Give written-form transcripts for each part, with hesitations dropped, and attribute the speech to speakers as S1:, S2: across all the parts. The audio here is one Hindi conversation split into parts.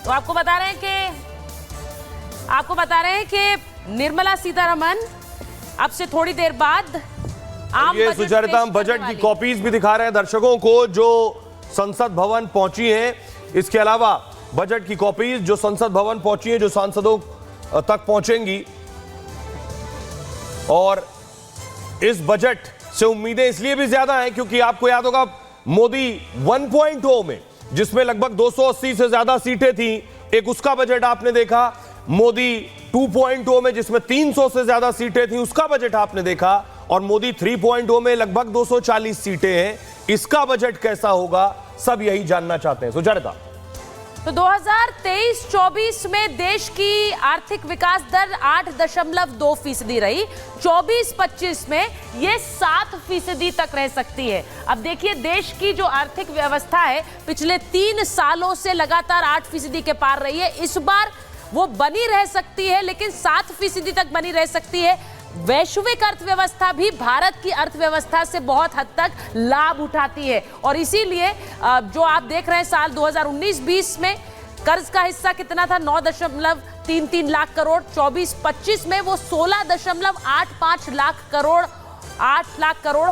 S1: तो आपको बता रहे हैं कि निर्मला सीतारमण अब से थोड़ी देर बाद
S2: ये सुचरिता, हम बजट की कॉपीज भी दिखा रहे हैं दर्शकों को जो संसद भवन पहुंची हैं। इसके अलावा बजट की कॉपीज जो संसद भवन पहुंची हैं, जो सांसदों तक पहुंचेंगी। और इस बजट से उम्मीदें इसलिए भी ज्यादा हैं क्योंकि आपको याद होगा मोदी 1.0 में, जिसमें लगभग 280 से ज्यादा सीटें थी, एक उसका बजट आपने देखा। मोदी 2.0 में, जिसमें 300 से ज्यादा सीटें थी, उसका बजट आपने देखा। और मोदी 3.0 में लगभग 240 सीटें हैं। इसका बजट कैसा होगा, सब यही जानना चाहते हैं। सुचरिता,
S1: तो 2023-24 में देश की आर्थिक विकास दर 8.2% रही। 24-25 में ये 7% तक रह सकती है। अब देखिए, देश की जो आर्थिक व्यवस्था है पिछले 3 सालों से लगातार 8% के पार रही है। इस बार वो बनी रह सकती है, लेकिन 7% तक बनी रह सकती है। वैश्विक अर्थव्यवस्था भी भारत की अर्थव्यवस्था से बहुत हद तक लाभ उठाती है और इसीलिए जो आप देख रहे हैं साल 2019-20 में कर्ज का हिस्सा कितना था, 9.33 लाख करोड़। 24-25 में वो 16.85 लाख करोड़, 8 लाख करोड़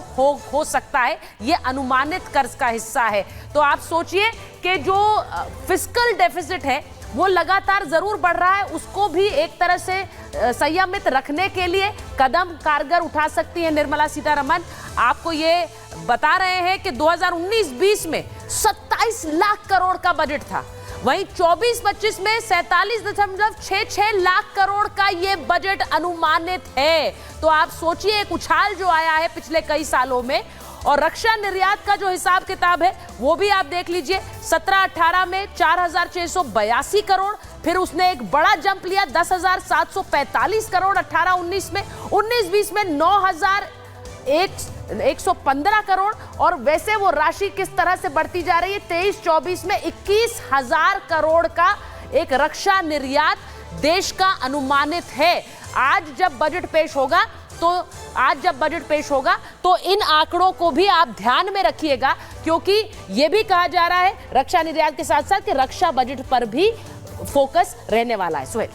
S1: हो सकता है। ये अनुमानित कर्ज का हिस्सा है। तो आप सोचिए कि जो फिस्कल डेफिसिट है वो लगातार जरूर बढ़ रहा है, उसको भी एक तरह से संयमित रखने के लिए कदम कारगर उठा सकती है निर्मला सीतारमण। आपको ये बता रहे हैं कि 2019-20 में 27 लाख करोड़ का बजट था, वहीं 24-25 में 47.66 लाख करोड़ का ये बजट अनुमानित है। तो आप सोचिए एक उछाल जो आया है पिछले कई सालों में। और रक्षा निर्यात का जो हिसाब किताब है वो भी आप देख लीजिए। 17-18 में 4,682 करोड़, फिर उसने एक बड़ा जंप लिया 10,745 करोड़ 18-19 में। 19-20 में 9,115 करोड़। और वैसे वो राशि किस तरह से बढ़ती जा रही है। 23-24 में 21,000 करोड़ का एक रक्षा निर्यात देश का अनुमानित है। आज जब बजट पेश होगा तो इन आंकड़ों को भी आप ध्यान में रखिएगा, क्योंकि यह भी कहा जा रहा है रक्षा निर्यात के साथ साथ कि रक्षा बजट पर भी फोकस रहने वाला है। सुहेल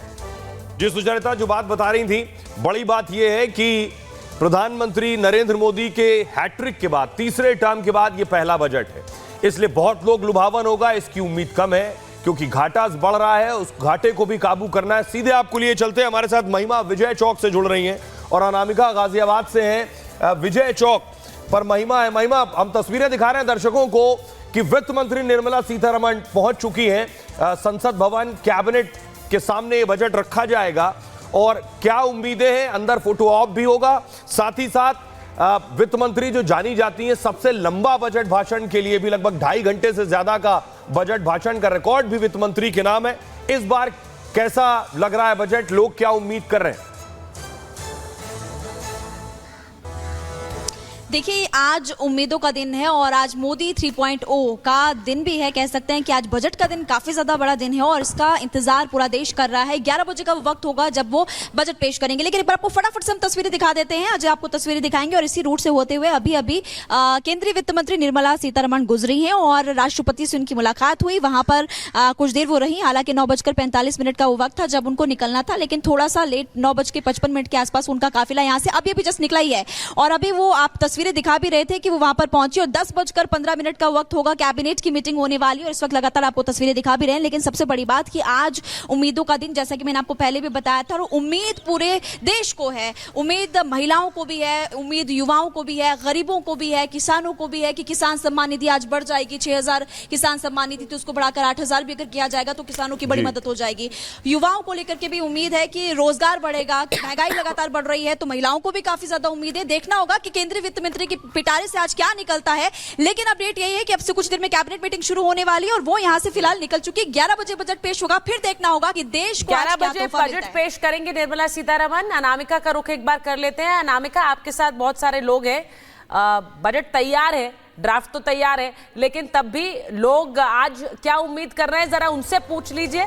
S2: जी, सुचरिता जो बात बता रही थी, बड़ी बात यह है कि प्रधानमंत्री नरेंद्र मोदी के हैट्रिक के बाद, तीसरे टर्म के बाद, यह पहला बजट है। इसलिए बहुत लोग लुभावन होगा, इसकी उम्मीद कम है क्योंकि घाटा बढ़ रहा है, उस घाटे को भी काबू करना है। सीधे आपको लिए चलते हैं, हमारे साथ महिमा विजय चौक से जुड़ रही हैं और अनामिका गाजियाबाद से हैं विजय चौक पर। महिमा है। महिमा, हम तस्वीरें दिखा रहे हैं दर्शकों को कि वित्त मंत्री निर्मला सीतारमण पहुंच चुकी हैं संसद भवन। कैबिनेट के सामने ये बजट रखा जाएगा और क्या उम्मीदें हैं, अंदर फोटो ऑप भी होगा। साथ ही साथ वित्त मंत्री जो जानी जाती हैं सबसे लंबा बजट भाषण के लिए भी, लगभग 2.5 घंटे से ज्यादा का बजट भाषण का रिकॉर्ड भी वित्त मंत्री के नाम है। इस बार कैसा लग रहा है बजट, लोग क्या उम्मीद कर रहे हैं?
S3: देखिए, आज उम्मीदों का दिन है और आज मोदी 3.0 का दिन भी है। कह सकते हैं कि आज बजट का दिन काफी ज्यादा बड़ा दिन है और इसका इंतजार पूरा देश कर रहा है। 11 बजे का वो वक्त होगा जब वो बजट पेश करेंगे। लेकिन एक बार आपको फटाफट से हम तस्वीरें दिखा देते हैं। आज आपको तस्वीरें दिखाएंगे और इसी रूट से होते हुए अभी केंद्रीय वित्त मंत्री निर्मला सीतारमण गुजरी हैं और राष्ट्रपति से उनकी मुलाकात हुई। वहां पर कुछ देर वो रही। हालांकि 9:45 का वो वक्त था जब उनको निकलना था, लेकिन थोड़ा सा लेट 9:55 के आसपास उनका काफिला यहाँ से अभी जस्ट निकला ही है। और अभी वो आप तस्वीरें दिखा भी रहे थे कि वो वहां पर पहुंची और 10:15 का वक्त होगा, कैबिनेट की मीटिंग होने वाली है और इस वक्त लगातार आपको तस्वीरें दिखा भी रहे हैं। लेकिन सबसे बड़ी बात कि आज उम्मीदों का दिन, जैसा कि मैंने आपको पहले भी बताया था, और उम्मीद पूरे देश को है। उम्मीद महिलाओं को भी है, उम्मीद युवाओं को भी है, गरीबों को भी है, किसानों को भी है कि किसान सम्मान निधि आज बढ़ जाएगी। 6,000 किसान सम्मान निधि थी, उसको बढ़ाकर 8,000 भी अगर किया जाएगा तो किसानों की बड़ी मदद हो जाएगी। युवाओं को लेकर के भी उम्मीद है कि रोजगार बढ़ेगा। महंगाई लगातार बढ़ रही है तो महिलाओं को भी काफी ज्यादा उम्मीद है। देखना होगा कि केंद्रीय वित्त मंत्री की पिटारे से आज क्या निकलता है। लेकिन अपडेट यही है कि अब से कुछ देर में कैबिनेट मीटिंग शुरू होने वाली है और वो यहां से फिलहाल निकल चुकी है। 11 बजे बजट पेश होगा। फिर देखना होगा कि देश को
S1: 11 बजे बजट पेश करेंगे निर्मला सीतारमण। अनामिका का रुख एक बार कर लेते हैं। अनामिका, आपके साथ बहुत सारे लोग हैं, बजट तैयार है, ड्राफ्ट तो तैयार है, लेकिन तब भी लोग आज क्या उम्मीद कर रहे हैं, जरा उनसे पूछ लीजिए।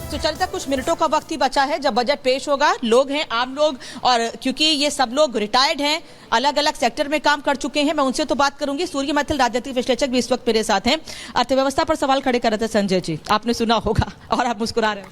S4: सुचरिता, कुछ मिनटों का वक्त ही बचा है जब बजट पेश होगा। लोग हैं, आम लोग, और क्योंकि ये सब लोग रिटायर्ड हैं, अलग अलग सेक्टर में काम कर चुके हैं, मैं उनसे तो बात करूंगी। सूर्य मैथिल राजनीतिक विश्लेषक भी इस वक्त मेरे साथ हैं। अर्थव्यवस्था पर सवाल खड़े कर रहे थे संजय जी, आपने सुना होगा और आप मुस्कुरा रहे हैं।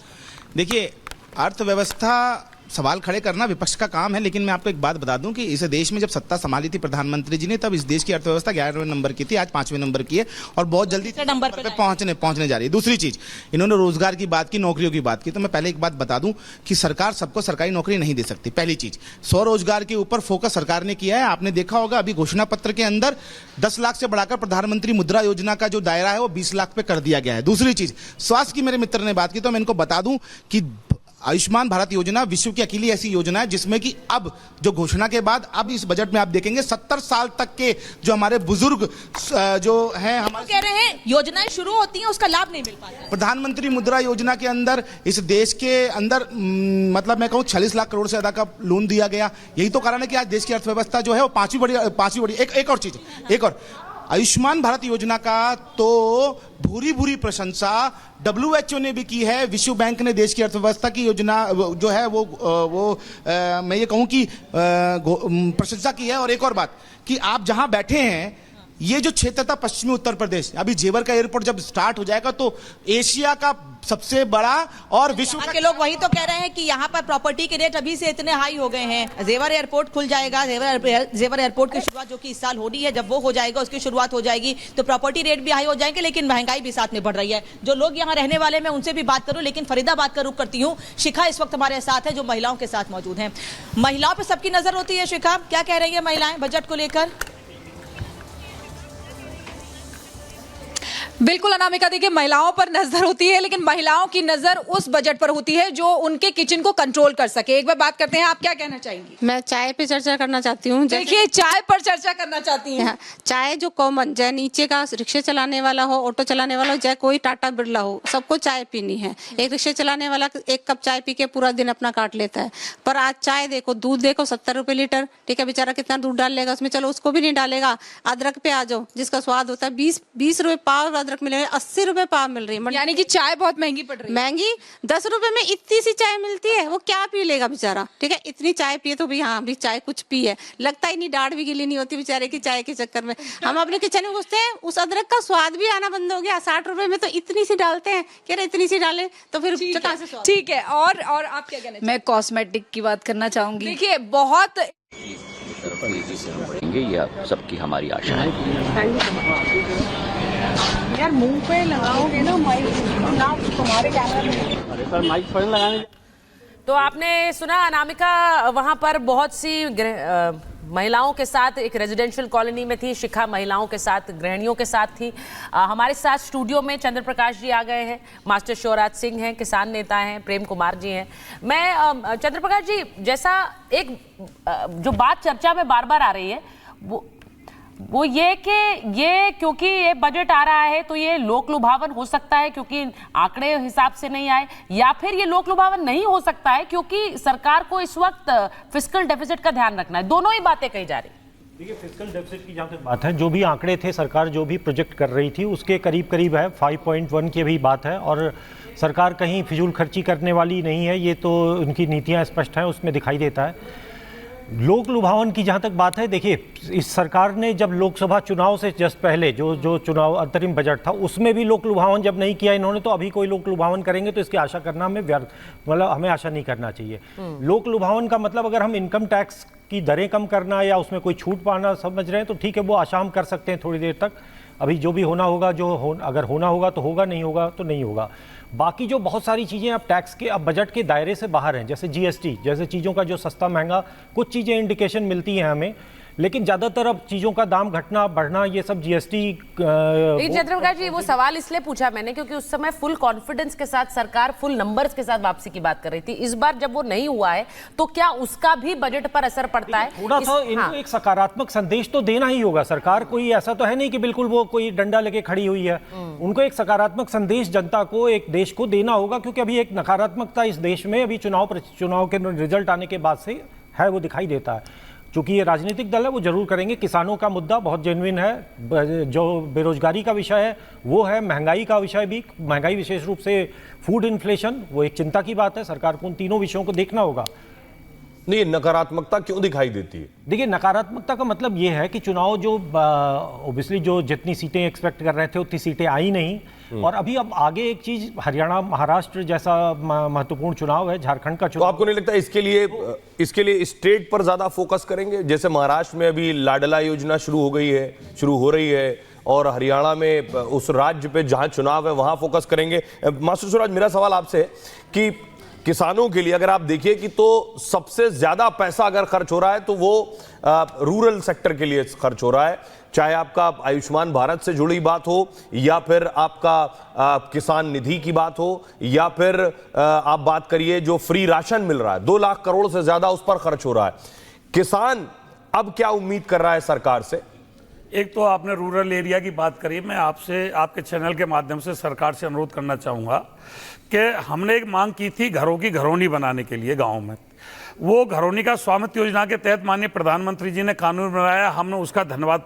S5: देखिए, अर्थव्यवस्था सवाल खड़े करना विपक्ष का काम है, लेकिन मैं आपको एक बात बता दूं कि इस देश में जब सत्ता संभाली थी प्रधानमंत्री जी ने, तब इस देश की अर्थव्यवस्था 11वें नंबर की थी, आज 5वें नंबर की है और बहुत जल्दी
S4: नंबर पे
S5: पहुंचने जा रही है। दूसरी चीज, इन्होंने रोजगार की बात की, नौकरियों की बात की, तो मैं पहले एक बात बता दूं कि सरकार सबको सरकारी नौकरी नहीं दे सकती। पहली चीज, स्वरोजगार के ऊपर फोकस सरकार ने किया है। आपने देखा होगा अभी घोषणा पत्र के अंदर 10 लाख से बढ़ाकर प्रधानमंत्री मुद्रा योजना का जो दायरा है वो 20 लाख पे कर दिया गया है। दूसरी चीज, स्वास्थ्य की मेरे मित्र ने बात की, तो मैं इनको बता दूं कि आयुष्मान भारत योजना विश्व की अकेली ऐसी योजना है जिसमें कि अब जो घोषणा के बाद अब इस बजट में आप देखेंगे 70 साल तक के जो हमारे बुजुर्ग जो हैं, हमारे
S4: कह रहे हैं योजनाएं शुरू होती हैं, उसका लाभ नहीं मिल पाता।
S5: प्रधानमंत्री मुद्रा योजना के अंदर इस देश के अंदर मतलब मैं कहूँ 46 लाख करोड़ से ज्यादा का लोन दिया गया। यही तो कारण है कि आज देश की अर्थव्यवस्था जो है वो पांचवी बड़ी। एक और चीज, एक और, आयुष्मान भारत योजना का तो भूरी प्रशंसा WHO ने भी की है, विश्व बैंक ने देश की अर्थव्यवस्था की योजना जो है वो मैं ये कहूं कि प्रशंसा की है। और एक और बात कि आप जहां बैठे हैं, ये जो क्षेत्र था पश्चिमी उत्तर प्रदेश, अभी जेवर का एयरपोर्ट जब स्टार्ट हो जाएगा तो एशिया का सबसे बड़ा और विश्व
S4: के लोग वही तो कह रहे हैं कि यहाँ पर प्रॉपर्टी के रेट अभी से इतने हाई हो गए हैं। जेवर एयरपोर्ट खुल जाएगा, जेवर एयरपोर्ट की शुरुआत जो कि इस साल होनी है, जब वो हो जाएगा, उसकी शुरुआत हो जाएगी तो प्रॉपर्टी रेट भी हाई हो जाएंगे, लेकिन महंगाई भी साथ में बढ़ रही है। जो लोग यहाँ रहने वाले, मैं उनसे भी बात करूं, लेकिन फरीदाबाद का रुख करती हूँ। शिखा इस वक्त हमारे साथ है, जो महिलाओं के साथ मौजूद है। महिलाओं पर सबकी नजर होती है। शिखा, क्या कह रही है महिलाएं बजट को लेकर?
S6: बिल्कुल अनामिका, देखिए महिलाओं पर नजर होती है, लेकिन महिलाओं की नजर उस बजट पर होती है जो उनके किचन को कंट्रोल कर सके। एक बार बात करते हैं, आप क्या कहना चाहेंगी?
S7: मैं चाय पे चर्चा करना चाहती हूँ।
S6: देखिए, चाय पर चर्चा करना चाहती हैं।
S7: चाय जो कॉमन, चाहे नीचे का रिक्शे चलाने वाला हो, ऑटो चलाने वाला हो, चाहे कोई टाटा बिरला हो, सबको चाय पीनी है। एक रिक्शे चलाने वाला 1 कप चाय पी के पूरा दिन अपना काट लेता है, पर आज चाय देखो, दूध देखो 70 रुपए लीटर, ठीक है, बेचारा कितना दूध डाल लेगा उसमें, चलो उसको भी नहीं डालेगा। अदरक पे आ जाओ, जिसका स्वाद होता है 20 रुपए पाव अदरक मिलेगा, 80 रुपए पाव मिल रही है।
S6: यानी कि चाय बहुत महंगी पड़ रही है।
S7: महंगी, 10 रुपए में इतनी सी चाय मिलती है, वो क्या पी लेगा बेचारा, ठीक है। इतनी चाय पिए तो भी हाँ भी चाय कुछ पी है, लगता ही नहीं, डाढ़ भी गिली नहीं होती बेचारे की चाय के चक्कर में। हम अपने किचन में घुसते हैं, उस अदरक का स्वाद भी आना बंद हो गया। 60 रुपए में तो इतनी सी डालते हैं, कह रहे इतनी सी डाले तो फिर कहाँ से स्वाद।
S6: ठीक है, और आप क्या कहना?
S8: मैं कॉस्मेटिक की बात करना चाहूंगी।
S6: देखिए, बहुत
S9: तेजी से हम बढ़ेंगे, यह सबकी हमारी आशा है।
S10: यार मुंह पे लगाओगे ना माइक, ना तुम्हारे कैमरा में। अरे सर माइक पर लगाने।
S1: तो आपने सुना अनामिका वहां पर बहुत सी महिलाओं के साथ एक रेजिडेंशियल कॉलोनी में थी। शिखा महिलाओं के साथ, गृहिणियों के साथ थी। हमारे साथ स्टूडियो में चंद्र प्रकाश जी आ गए हैं, मास्टर शिवराज सिंह हैं, किसान नेता हैं, प्रेम कुमार जी हैं। मैं चंद्र प्रकाश जी, जैसा एक जो बात चर्चा में बार बार आ रही है वो ये कि ये क्योंकि ये बजट आ रहा है तो ये लोक लुभावन हो सकता है क्योंकि आंकड़े हिसाब से नहीं आए, या फिर ये लोक लुभावन नहीं हो सकता है क्योंकि सरकार को इस वक्त फिस्कल डेफिसिट का ध्यान रखना है। दोनों ही बातें कही जा रही।
S11: देखिए, फिस्कल डेफिसिट की जहाँ तक बात है, जो भी आंकड़े थे सरकार जो भी प्रोजेक्ट कर रही थी उसके करीब है, 5.1 की भी बात है, और सरकार कहीं फिजूल खर्ची करने वाली नहीं है, ये तो उनकी नीतियाँ स्पष्ट हैं, उसमें दिखाई देता है। लोक लुभावन की जहाँ तक बात है, देखिए इस सरकार ने जब लोकसभा चुनाव से जस्ट पहले जो चुनाव अंतरिम बजट था उसमें भी लोक लुभावन जब नहीं किया इन्होंने, तो अभी कोई लोक लुभावन करेंगे तो इसकी आशा करना हमें व्यर्थ, मतलब हमें आशा नहीं करना चाहिए। लोक लुभावन का मतलब अगर हम इनकम टैक्स की दरें कम करना या उसमें कोई छूट पाना समझ रहे हैं तो ठीक है, वो आशा हम कर सकते हैं थोड़ी देर तक। अभी जो भी होना होगा, अगर होना होगा तो होगा, नहीं होगा तो नहीं होगा। बाकी जो बहुत सारी चीज़ें अब टैक्स के, अब बजट के दायरे से बाहर हैं, जैसे GST जैसे चीज़ों का जो सस्ता महंगा, कुछ चीज़ें इंडिकेशन मिलती हैं हमें, लेकिन ज्यादातर अब चीजों का दाम घटना बढ़ना ये सब GST।
S1: चंद्र प्रकाश जी, वो सवाल इसलिए पूछा मैंने क्योंकि उस समय फुल कॉन्फिडेंस के साथ सरकार फुल नंबर्स के साथ वापसी की बात कर रही थी। इस बार जब वो नहीं हुआ है तो क्या उसका भी बजट पर असर पड़ता है?
S11: थोड़ा सा इनको एक सकारात्मक संदेश तो देना ही होगा। सरकार कोई ऐसा तो है नहीं कि बिल्कुल वो कोई डंडा लेके खड़ी हुई है, उनको एक सकारात्मक संदेश जनता को, एक देश को देना होगा, क्योंकि अभी एक नकारात्मकता इस देश में अभी चुनाव के रिजल्ट आने के बाद से है, वो दिखाई देता है। चूंकि ये राजनीतिक दल है वो जरूर करेंगे। किसानों का मुद्दा बहुत जेन्युइन है, जो बेरोजगारी का विषय है वो है, महंगाई का विषय भी, महंगाई विशेष रूप से फूड इन्फ्लेशन, वो एक चिंता की बात है। सरकार को उन तीनों विषयों को देखना होगा।
S2: नहीं, नकारात्मकता क्यों दिखाई देती है?
S11: देखिए, नकारात्मकता का मतलब ये है कि चुनाव जो ओबियसली जो जितनी सीटें एक्सपेक्ट कर रहे थे उतनी सीटें आई नहीं, और अभी अब आगे एक चीज, हरियाणा महाराष्ट्र जैसा महत्वपूर्ण चुनाव है, झारखंड का चुनाव।
S2: तो आपको नहीं लगता इसके लिए स्टेट पर ज्यादा फोकस करेंगे? जैसे महाराष्ट्र में अभी लाडला योजना शुरू हो रही है, और हरियाणा में उस राज्य पे जहां चुनाव है वहां फोकस करेंगे। मास्टर स्वराज, मेरा सवाल आपसे है कि किसानों के लिए अगर आप देखिए कि तो सबसे ज्यादा पैसा अगर खर्च हो रहा है तो वो रूरल सेक्टर के लिए खर्च हो रहा है, चाहे आपका आयुष्मान भारत से जुड़ी बात हो, या फिर आपका किसान निधि की बात हो, या फिर आप बात करिए जो फ्री राशन मिल रहा है, 2 लाख करोड़ से ज्यादा उस पर खर्च हो रहा है। किसान अब क्या उम्मीद कर रहा है सरकार से?
S12: एक तो आपने रूरल एरिया की बात करी, मैं आपसे आपके चैनल के माध्यम से सरकार से अनुरोध करना चाहूँगा कि हमने एक मांग की थी घरों की घरौनी बनाने के लिए गाँव में। वो घरौनी का स्वामित्व योजना के तहत माननीय प्रधानमंत्री जी ने कानून बनाया, हमने उसका धन्यवाद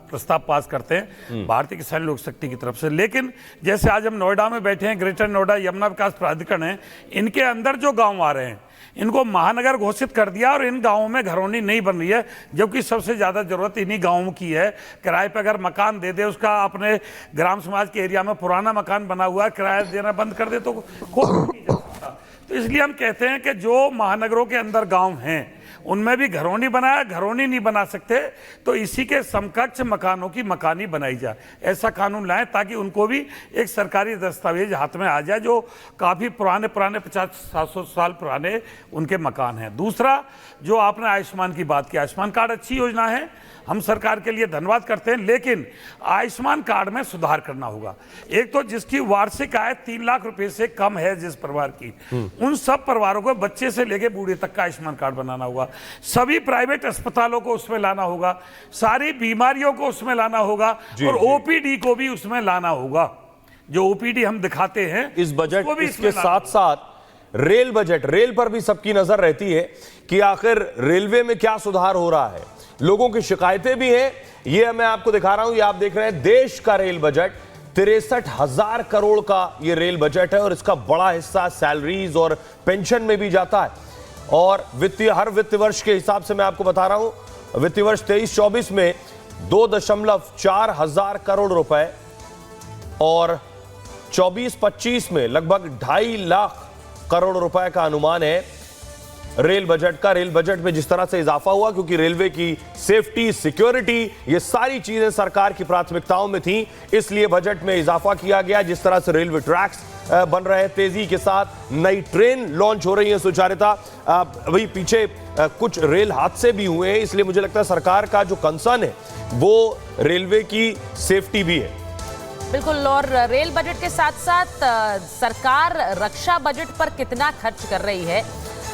S12: प्रस्ताव पास करते हैं भारतीय किसान लोक शक्ति की तरफ से। लेकिन जैसे आज हम नोएडा में बैठे हैं, ग्रेटर नोएडा यमुना विकास प्राधिकरण है, इनके अंदर जो गाँव आ रहे हैं इनको महानगर घोषित कर दिया, और इन गांवों में घरौनी नहीं बन रही है, जबकि सबसे ज्यादा जरूरत इन्हीं गांवों की है। किराए पे अगर मकान दे दे, उसका अपने ग्राम समाज के एरिया में पुराना मकान बना हुआ है, किराया देना बंद कर दे तो कोई नहीं जा सकता। तो इसलिए हम कहते हैं कि जो महानगरों के अंदर गांव हैं उनमें भी घरौनी बनाया, घरौनी नहीं बना सकते तो इसी के समकक्ष मकानों की मकानी बनाई जाए, ऐसा कानून लाएं ताकि उनको भी एक सरकारी दस्तावेज हाथ में आ जाए, जो काफ़ी पुराने 50-700 साल पुराने उनके मकान हैं। दूसरा, जो आपने आयुष्मान की बात की, आयुष्मान कार्ड अच्छी योजना है, हम सरकार के लिए धन्यवाद करते हैं, लेकिन आयुष्मान कार्ड में सुधार करना होगा। एक तो जिसकी वार्षिक आय 3 लाख रुपए से कम है जिस परिवार की, उन सब परिवारों को बच्चे से लेके बूढ़े तक का आयुष्मान कार्ड बनाना होगा। सभी प्राइवेट अस्पतालों को उसमें लाना होगा, सारी बीमारियों को उसमें लाना होगा, और ओपीडी को भी उसमें लाना होगा। जो ओपीडी हम दिखाते हैं
S2: इस बजट, इसके साथ साथ रेल बजट, रेल पर भी सबकी नजर रहती है कि आखिर रेलवे में क्या सुधार हो रहा है। लोगों की शिकायतें भी हैं, ये मैं आपको दिखा रहा हूं, ये आप देख रहे हैं देश का रेल बजट 63,000 करोड़ का ये रेल बजट है, और इसका बड़ा हिस्सा सैलरीज और पेंशन में भी जाता है। और हर वित्त वर्ष के हिसाब से मैं आपको बता रहा हूं, वित्तीय वर्ष 23-24 में 2.4 हजार करोड़ रुपए, और 24-25 में लगभग 2.5 लाख करोड़ रुपए का अनुमान है रेल बजट का। रेल बजट में जिस तरह से इजाफा हुआ, क्योंकि रेलवे की सेफ्टी, सिक्योरिटी, ये सारी चीजें सरकार की प्राथमिकताओं में थी, इसलिए बजट में इजाफा किया गया। जिस तरह से रेलवे ट्रैक्स बन रहे हैं तेजी के साथ, नई ट्रेन लॉन्च हो रही है सुचारिता, अभी पीछे कुछ रेल हादसे भी हुए हैं, इसलिए मुझे लगता है सरकार का जो कंसर्न है वो रेलवे की सेफ्टी भी है।
S1: बिल्कुल, और रेल बजट के साथ साथ सरकार रक्षा बजट पर कितना खर्च कर रही है।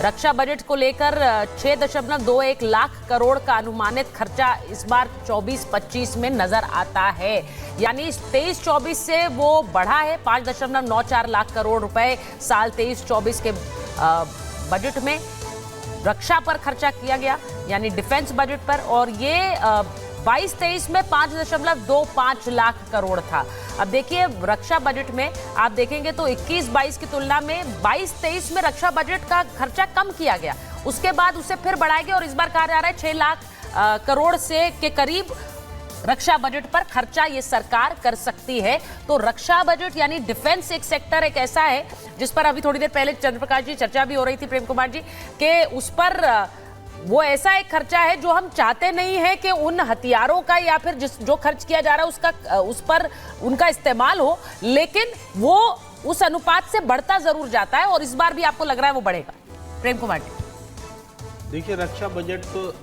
S1: रक्षा बजट को लेकर 6.21 लाख करोड़ का अनुमानित खर्चा इस बार 24-25 में नजर आता है, यानी 23-24 से वो बढ़ा है। 5.94 लाख करोड़ रुपए साल 23-24 के बजट में रक्षा पर खर्चा किया गया, यानी डिफेंस बजट पर, और ये 22-23 में 5.25 लाख करोड़ था। अब देखिए रक्षा बजट में आप देखेंगे तो 21-22 की तुलना में 22-23 में रक्षा बजट का खर्चा कम किया गया, उसके बाद उसे फिर बढ़ाया गया, और इस बार कहा जा रहा है 6 लाख करोड़ से के करीब रक्षा बजट पर खर्चा ये सरकार कर सकती है। तो रक्षा बजट यानी डिफेंस एक सेक्टर एक ऐसा है जिस पर अभी थोड़ी देर पहले चंद्रप्रकाश जी चर्चा भी हो रही थी, प्रेम कुमार जी, कि उस पर वो ऐसा एक खर्चा है जो हम चाहते नहीं है कि उन हथियारों का या फिर जो खर्च किया जा रहा है उस पर उनका इस्तेमाल हो, लेकिन वो उस अनुपात से बढ़ता जरूर जाता है, और इस बार भी आपको लग रहा है वो बढ़ेगा। प्रेम कुमार जी,
S13: देखिए, रक्षा बजट तो